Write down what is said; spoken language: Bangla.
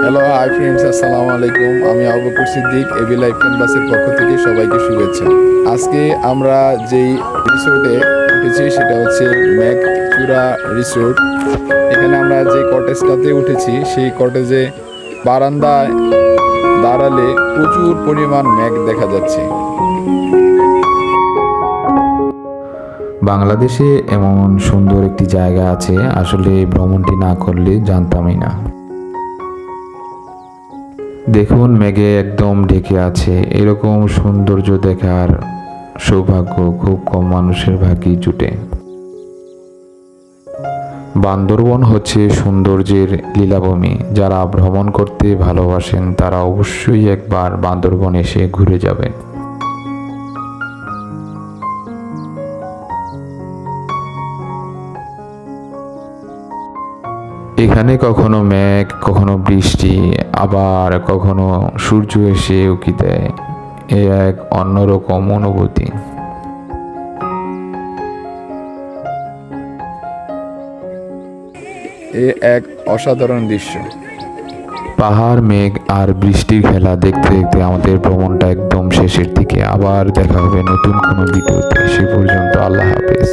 হ্যালো হাই ফ্রেন্ডস, আসসালামু আলাইকুম। আমি আবু বকর সিদ্দিক, এবি লাইফ ক্যানভাসের পক্ষ থেকে সবাইকে শুভেচ্ছা। আজকে আমরা যেই রিসোর্টে উঠেছি সেটা হচ্ছে মেঘচূড়া রিসোর্ট। এখানে আমরা যে কটেজটাতে উঠেছি সেই কটেজে বারান্দায় দাঁড়ালে প্রচুর পরিমাণ মেঘ দেখা যাচ্ছে। বাংলাদেশে এমন সুন্দর একটি জায়গা আছে, আসলে এই ভ্রমণটি না করলে জানতামই না। দেখুন, মেঘে একদম ঢেকে আছে। এরকম সৌন্দর্য দেখার সৌভাগ্য খুব কম মানুষের ভাগ্যেই জুটে। বান্দরবন হচ্ছে সৌন্দর্যের লীলাভূমি। যারা ভ্রমণ করতে ভালোবাসেন তারা অবশ্যই একবার বান্দরবন এসে ঘুরে যাবেন। এখানে কখনো মেঘ, কখনো বৃষ্টি, আবার কখনো সূর্য এসে উঁকি দেয়। এ এক অন্যরকম অনুভূতি। এ এক অসাধারণ দৃশ্য। পাহাড়, মেঘ আর বৃষ্টির খেলা দেখতে দেখতে আমাদের ভ্রমণটা একদম শেষের দিকে। আবার দেখা হবে নতুন কোনো ভিডিওতে। সে পর্যন্ত আল্লাহ হাফেজ।